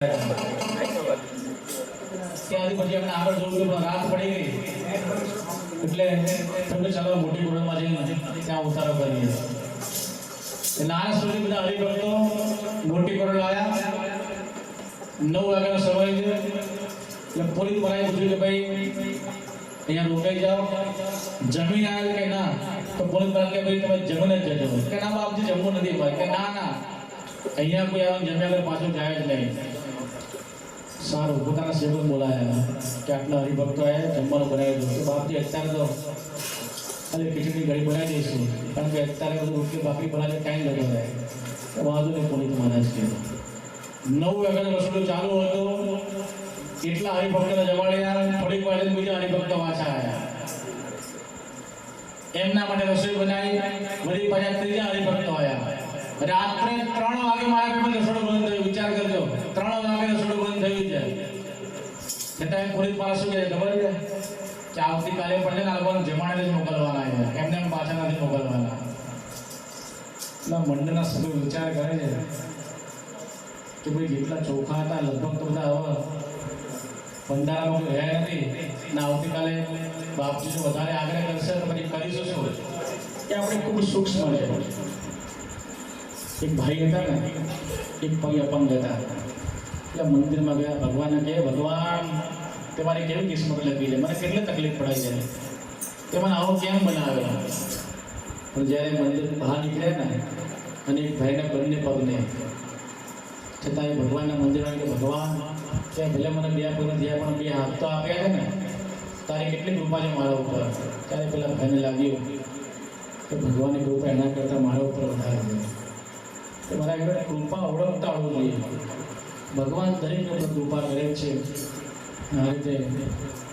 ત્યાંથી પછી આપણે આગળ જોયું પણ રાત પડી ગઈ એટલે તમે ચાલો મોટી કુંડમાં જઈને ત્યાં ઉતારો કરીએ. નાના સુધી બધા હરિભક્તો મોટી કુંડ આવ્યા. 9 વાગ્યાનો સમય છે એટલે પોલીસ મરાઈ પૂછ્યું કે ભાઈ અહીંયા રોકાઈ જાઓ, જમીન આવે કે ના? તો પોલીસ મરાઈ કે ભાઈ તમે જમીન જ જજો કે ના બાપજી જમવું નથી ભાઈ કે ના ના અહીંયા કોઈ આવે જમ્યા વગર પાછું જાય જ નહીં. સારું પોતાના સેવક બોલાયા કે આટલા હરિભક્તો આવ્યા જમવાનું બનાવી દો. કે બાપજી અત્યારે તો ખાલી ખીચડી ઘડી બનાવી દઈશું કારણ કે અત્યારે બધું રોટલી ભાખરી બનાવીને ટાઈમ જતો રહે. વાંધો નહીં પોલીસ મહારાજ કે 9 વાગ્યાનો રસોડું ચાલુ હતો એટલા હરિભક્તોને જમાડ્યા. થોડીક વાર બીજા હરિભક્તો પાછા આવ્યા. એમના માટે રસોઈ બનાવી વળી પાછા ત્રીજા હરિભક્તો આવ્યા. રાત્રે 3 વાગે મારા પેપર રસોડું બંધ થયું. વિચાર કરજો 3 વાગે રસોડું બંધ થયું છે છતાં પોલીસ મારા શું કહે ખબર છે કે આવતીકાલે પણ છે ને આ લોકોને જમાડે જ મોકલવાના છે, એમને પાછા નથી મોકલવાના. એટલે મંડળના સભ્યો વિચાર કરે છે કે ભાઈ જેટલા ચોખા હતા લગભગ તો બધા હવે ભંડારામાં કોઈ રહ્યા નથી ને આવતીકાલે બાપજી જો વધારે આગ્રહ કરશે તો પછી કરીશું શું? એ આપણે ખૂબ સૂક્ષ્મ છે. એક ભાઈ હતા ને એક પગ અપંગ હતા એટલે મંદિરમાં ગયા. ભગવાનને કહે ભગવાન તમારી કેવી કિસ્મત લખી છે, મને કેટલી તકલીફ પડાય છે, તે મને આવો કેમ બનાવે? પણ જ્યારે મંદિર બહાર નીકળ્યા ને અને એક ભાઈને બંને પગને છતાં એ ભગવાનના મંદિરમાં કે ભગવાન ત્યાં ભલે મને 2 પગ નથી પણ 2 હાથ તો આપ્યા છે ને, તારી કેટલી કૃપા છે મારા ઉપર. ત્યારે પેલા ભાઈને લાગ્યું કે ભગવાનની કૃપા એના કરતાં મારા ઉપર વધારે છે. મારા આગળ કૃપા ઓળખતા આવડવું જોઈએ. ભગવાન દરેકને ઉપર કૃપા કરે છે. આ રીતે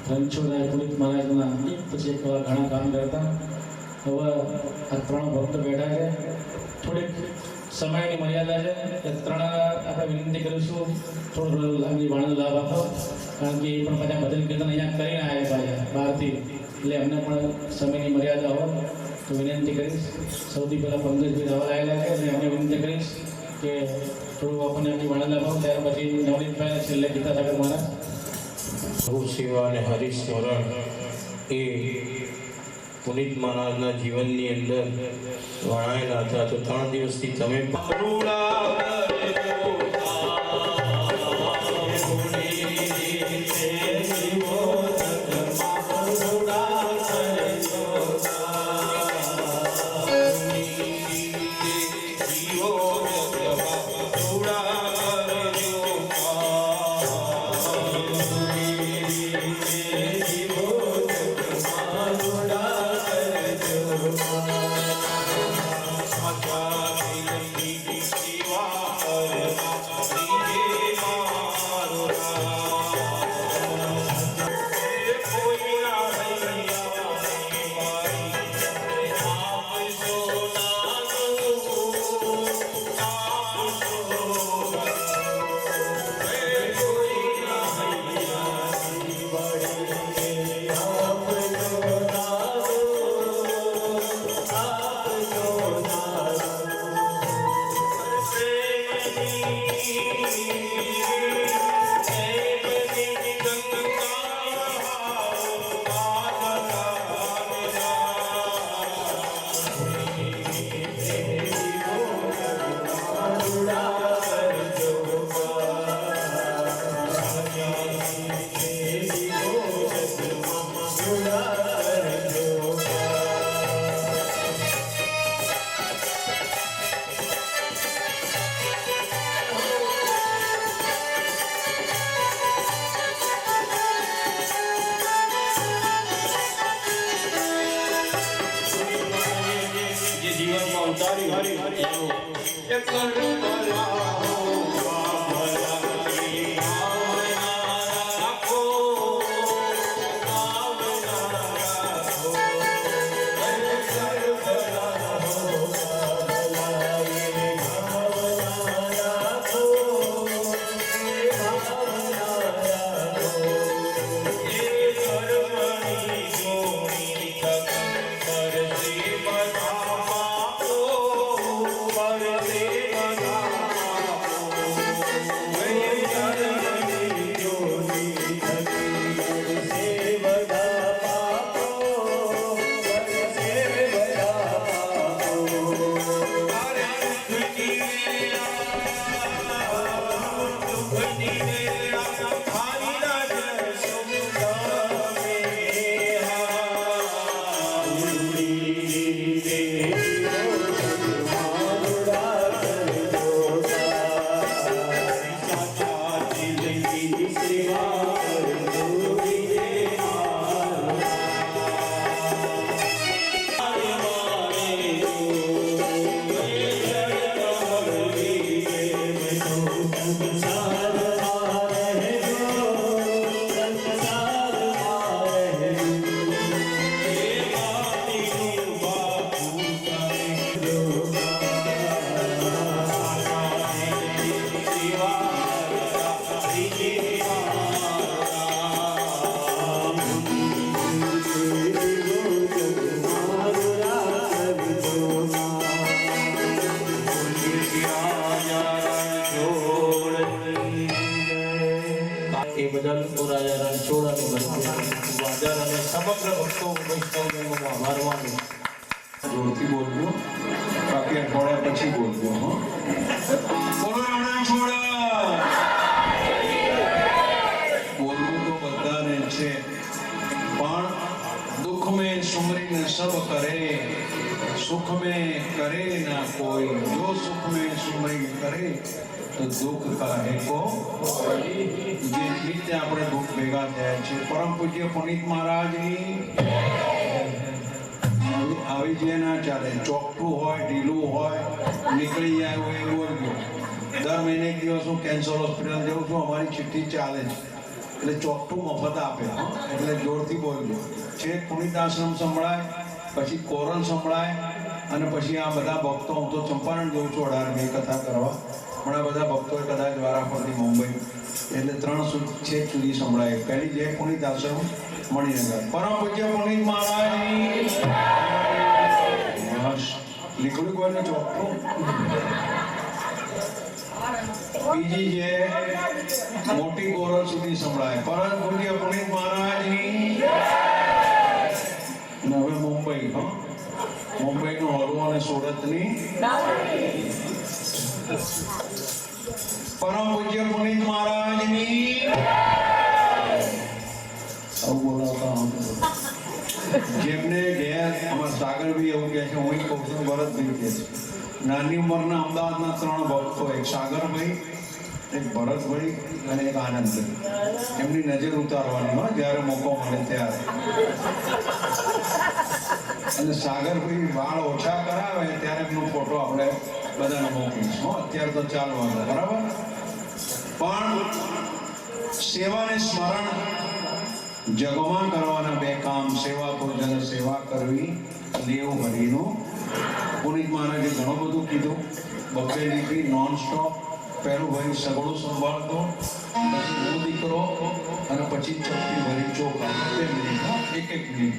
રણછોડરાય પુરીત મહારાજના એક પછી એક ઘણા કામ કરતા. હવે આ 3 ભક્તો બેઠા છે. થોડીક સમયની મર્યાદા છે એ 3 આપણે વિનંતી કરીશું થોડો લાંબી વાણીનો લાભ આપો કારણ કે એ પણ પાછા ભજન કીર્તન અહીંયા કરીને આવ્યા પાછા બહારથી એટલે એમને પણ સમયની મર્યાદા હોય તો વિનંતી કરીશ. સૌથી પહેલાં પંકજભાઈ રાવલ આવેલા છે અને એમને વિનંતી કરીશ કે થોડું આપણને એમની વાણીનો લાભ ત્યાર પછી નવનીતભાઈને છેલ્લે ગીતા સાગર મહારાજ. પ્રભુ સેવા અને હરિસ્મરણ એ પુનિત મહારાજના જીવનની અંદર વણાયેલા હતા. તો 3 દિવસથી તમે Hare એ બદલ રાજા રણછોડાનું વાદર અને સમગ્ર ભક્તો વૈષ્ણવનો આભાર માનું. જોરથી બોલજો, બાકી અઠવાડિયા પછી બોલજો. બોલો રણછોડા. બોલવું તો બધાને છે, પણ દુઃખ મેં સુમરીને સબ કરે, સુખ મેં કરે ના કોઈ. જો સુખ મેં સુમરી કરે તો દુઃખ કાહે કો. જે રીતે આપણે દુઃખ ભેગા થયા છે. પરમ પૂજ્ય પુનિત મહારાજની આવી જે ના ચાલે. ચોકઠું હોય, ઢીલું હોય, નીકળી જાય હોય એવું બોલજો. દર મહિને એક દિવસ હું કેન્સર હોસ્પિટલ જાઉં છું, અમારી ચિઠ્ઠી ચાલે છે, એટલે ચોકઠું મફત આપે. એટલે જોરથી બોલજો. છેક પુનિત આશ્રમ સંભળાય, પછી કોરલ સંભળાય, અને પછી આ બધા ભક્તો, હું તો ચંપારણ જઉં છું 18મી કથા કરવા, પણ આ બધા ભક્તોએ કદાચ વારાફરતી મુંબઈ, એટલે 3 છેક સુધી સંભળાય. પહેલી જે પુનિત આશ્રમ મણિનગર. પરમ પૂજ્ય પુનિત મહારાજની લીકડું કોઈને ચોખ્ખું. બીજી જે મોટી કોરલ સુધી સંભળાય. પરમ પૂજ્ય પુનિત મહારાજની. અને હવે મુંબઈ, મુંબઈનું હળવું અને સુરતની. પરમ પૂજ્ય પુનિત મહારાજની. આવું બોલાવતા જેમને ઘેર અમારા સાગરભાઈ એવું કહે છે, હું કહું છું, ભરતભાઈ કહે છે. નાની ઉંમરના અમદાવાદના 3 ભક્તો, એક સાગરભાઈ, એક ભરતભાઈ અને એક આનંદભાઈ. એમની નજર ઉતારવાની હોય જ્યારે મોકો મળે ત્યારે. અને સાગરભાઈ વાળ ઓછા કરાવે ત્યારે એમનો ફોટો આપણે બધાને મોકલીશું. અત્યારે તો ચાલવાનું, બરાબર. પણ સેવાને સ્મરણ જગમાં કરવાના 2 કામ. સેવા તો જન સેવા કરવી, લેવ હરિનું. પુનિત મહારાજે ઘણું બધું કીધું. બબ્બે દીકરી નોન સ્ટોપ. પહેલું ભાઈ સગડું સંભાળતો, પછી હું દીકરો, અને પછી ચપટી ભરી ચોખા. 2 મિનિટ, એક મિનિટ.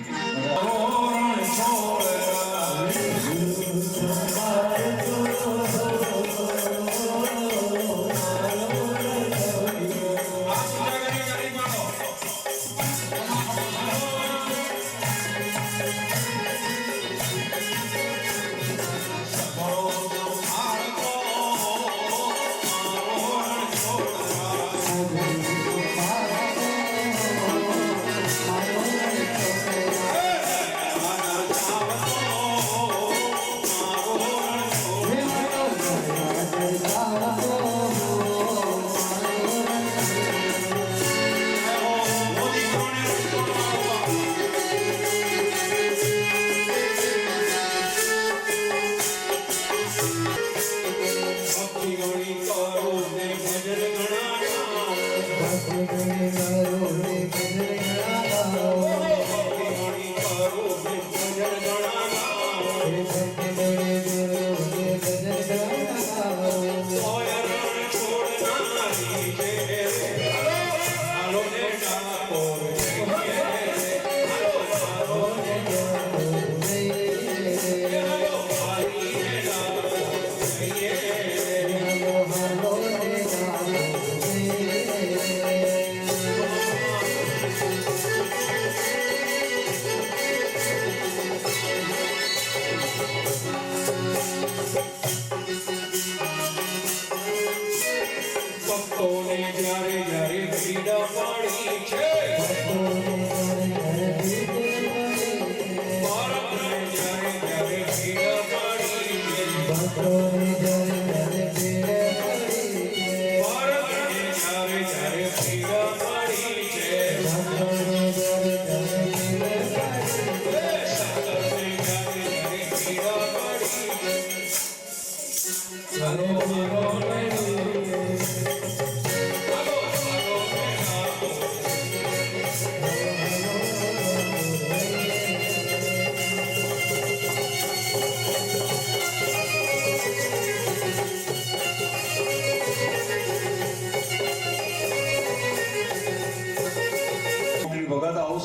Freedom.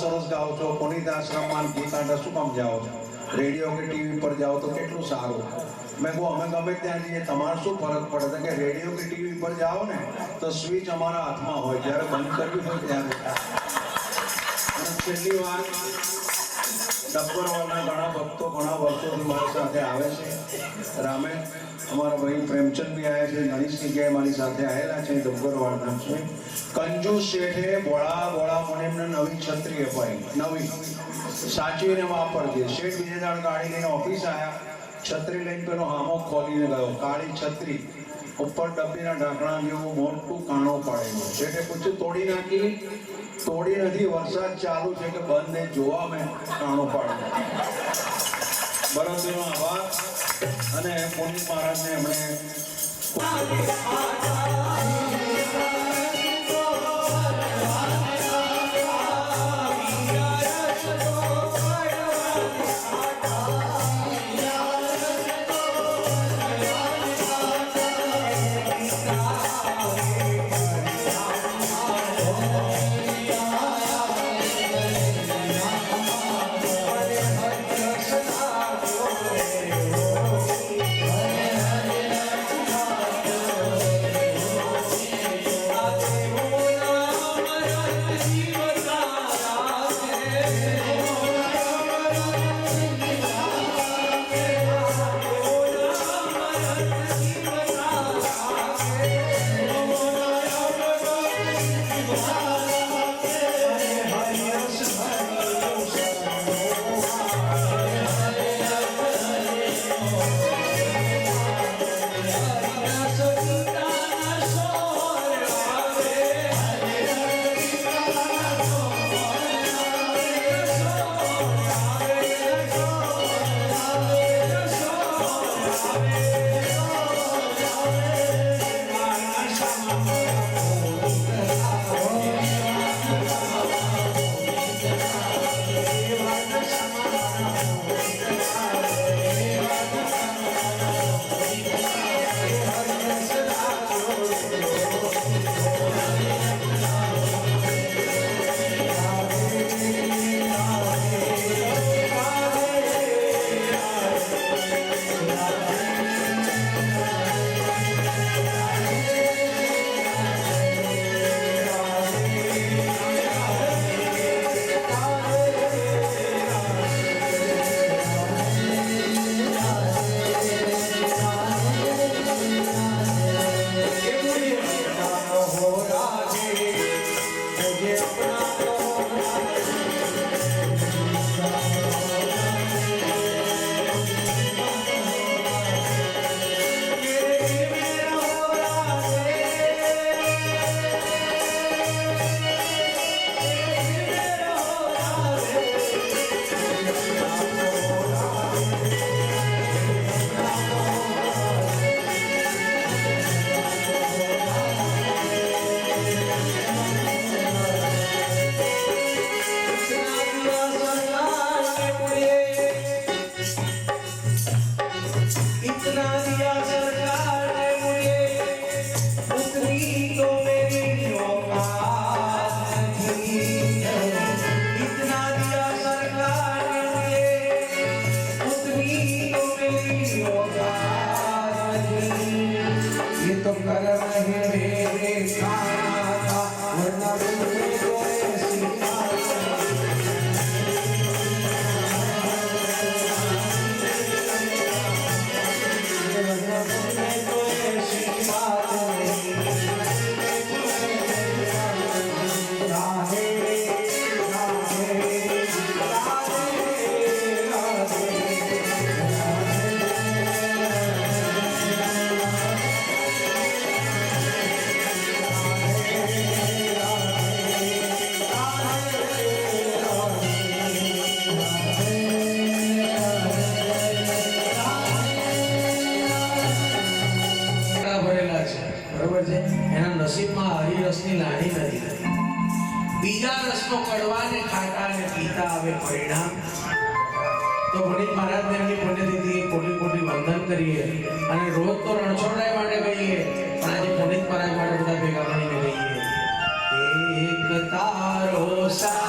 સરસ ગાઓ છો, પુનિત આશ્રમમાં ગીત આંટા શું કામ જાઓ છો? રેડિયો કે ટીવી પર જાઓ તો કેટલું સારું. મેં કહું અમે ગમે ત્યાં જઈએ તમારે શું ફરક પડે કે રેડિયો કે ટીવી પર જાઓ ને તો સ્વિચ અમારા હાથમાં હોય, જ્યારે બંધ કરવી હોય ત્યારે. અને છેલ્લી વાત, ડબ્બરવાળના ઘણા ભક્તો ઘણા વર્ષોથી મારી સાથે આવે છે. રામે અમારા ભાઈ પ્રેમચંદ બી આવ્યા છે, ઘણી જગ્યાએ મારી સાથે આવેલા છે. ડબ્બરવાળના છે કંજૂસ શેઠે બોળા મને એમને નવી છત્રી અપાઈ, નવી સાચવીને વાપરજે. શેઠ બીજે દાડ ગાડી લઈને ઓફિસ આવ્યા, છત્રી લઈને પેલો હામો ખોલીને ગયો, કાળી છત્રી, ઉપર ડબ્બીના ઢાંકણા જેવું મોટું કાણું પાડેલું. શેઠે પૂછ્યું તોડી નાખી? તોડી નથી, વરસાદ ચાલુ છે કે બંધ ને જોવા મેં કાણું પાડેલું. બરોબરનો આભાર. અને પુનિત મહારાજને એમણે રસની લાડી નથી. બીજા રસનો કડવા ને ખાટા ને પીતા આવે પરિણામ. તો પુનિત મહારાજને એમની પુણ્યતિથિએ કોટી કોટી વંદન કરીએ અને રોજ તો રણછોડરાય માટે કહીએ, પણ આજે પુનિત મહારાજ માટે બધા ભેગા મળીને કહીએ એક તારો સા